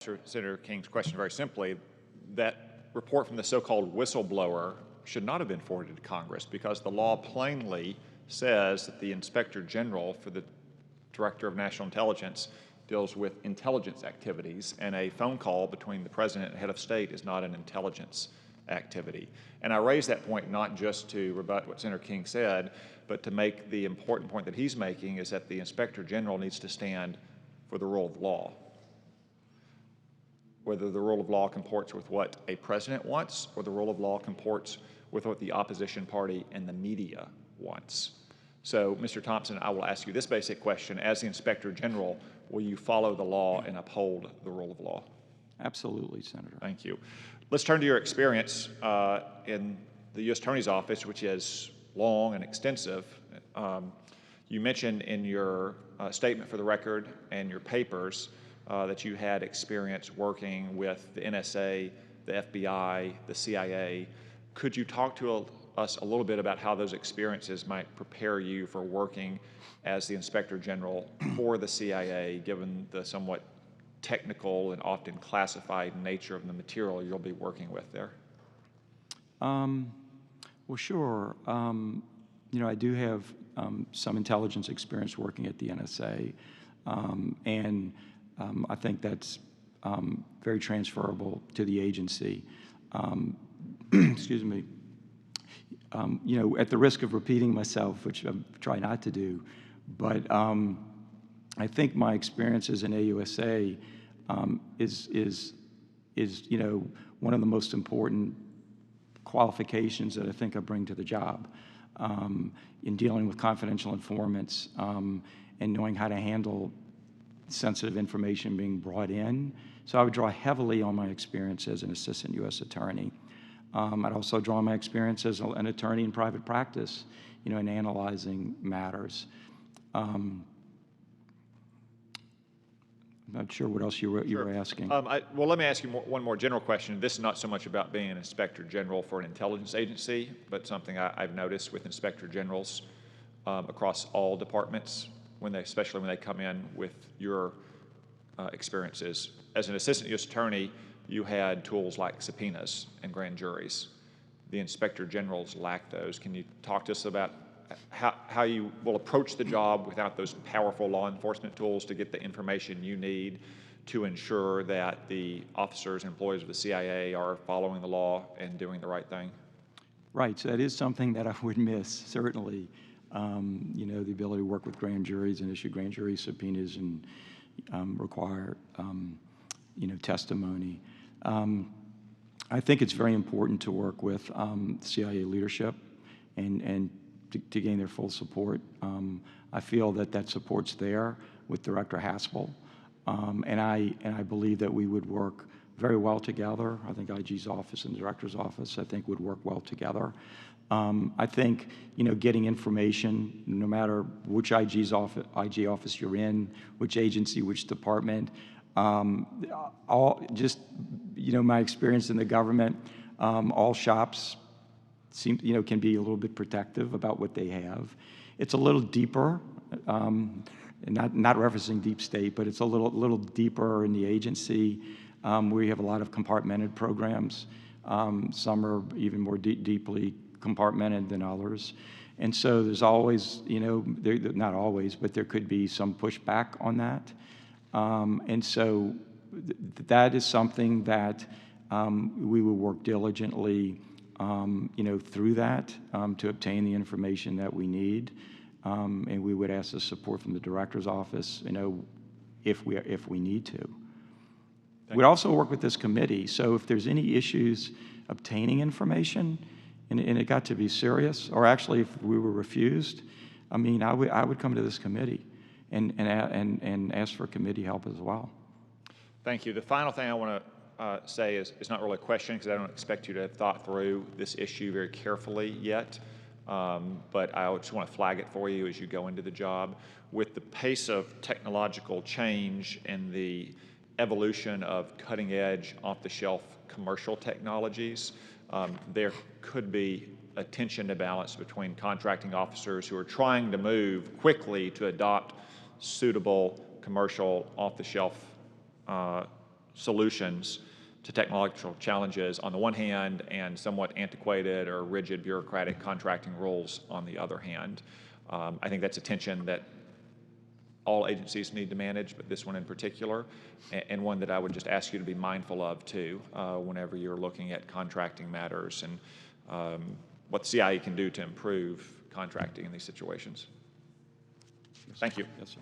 Senator King's question very simply, that report from the so-called whistleblower should not have been forwarded to Congress because the law plainly says that the Inspector General for the Director of National Intelligence deals with intelligence activities, and a phone call between the President and head of state is not an intelligence activity. And I raise that point not just to rebut what Senator King said, but to make the important point that he's making is that the Inspector General needs to stand for the rule of law. Whether the rule of law comports with what a president wants or the rule of law comports with what the opposition party and the media wants. So, Mr. Thompson, I will ask you this basic question. As the Inspector General, will you follow the law and uphold the rule of law? Absolutely, Senator. Thank you. Let's turn to your experience in the U.S. Attorney's Office, which is long and extensive. You mentioned in your statement for the record and your papers that you had experience working with the NSA, the FBI, the CIA. Could you talk to us a little bit about how those experiences might prepare you for working as the Inspector General for the CIA, given the somewhat technical and often classified nature of the material you'll be working with there? Well, sure. I do have some intelligence experience working at the NSA, and I think that's very transferable to the agency. Excuse me. At the risk of repeating myself, which I try not to do, but I think my experiences in AUSA is one of the most important qualifications that I think I bring to the job in dealing with confidential informants and knowing how to handle sensitive information being brought in. So I would draw heavily on my experience as an assistant U.S. attorney. I'd also draw on my experience as an attorney in private practice, in analyzing matters. I'm not sure what else you were asking. Well, let me ask you one more general question. This is not so much about being an Inspector General for an intelligence agency, but something I've noticed with Inspector Generals across all departments, especially when they come in with your experiences. As an assistant U.S. attorney, you had tools like subpoenas and grand juries. The Inspector Generals lack those. Can you talk to us about how you will approach the job without those powerful law enforcement tools to get the information you need to ensure that the officers and employees of the CIA are following the law and doing the right thing? Right, so that is something that I would miss, certainly. The ability to work with grand juries and issue grand jury subpoenas and require, testimony. I think it's very important to work with CIA leadership and to gain their full support. I feel that support's there with Director Haspel, and I believe that we would work very well together. I think IG's office and the Director's office, would work well together. I think, getting information, no matter which IG office you're in, which agency, which department, my experience in the government, all shops can be a little bit protective about what they have. It's a little deeper, not referencing deep state, but it's a little deeper in the agency. We have a lot of compartmented programs. Some are even more deeply compartmented than others. And so there's always, not always, but there could be some pushback on that. And so that is something that we will work diligently, through that to obtain the information that we need. And we would ask the support from the Director's office, if we need to. We'd also work with this committee. So if there's any issues obtaining information, and it got to be serious, or actually if we were refused, I would come to this committee and ask for committee help as well. Thank you. The final thing I want to say is not really a question, because I don't expect you to have thought through this issue very carefully yet, but I just want to flag it for you as you go into the job. With the pace of technological change and the evolution of cutting-edge, off-the-shelf commercial technologies, there could be a tension to balance between contracting officers who are trying to move quickly to adopt suitable commercial off-the-shelf solutions to technological challenges on the one hand and somewhat antiquated or rigid bureaucratic contracting rules on the other hand. I think that's a tension that all agencies need to manage, but this one in particular, and one that I would just ask you to be mindful of too, whenever you're looking at contracting matters and what the CIE can do to improve contracting in these situations. Thank you. Yes, sir.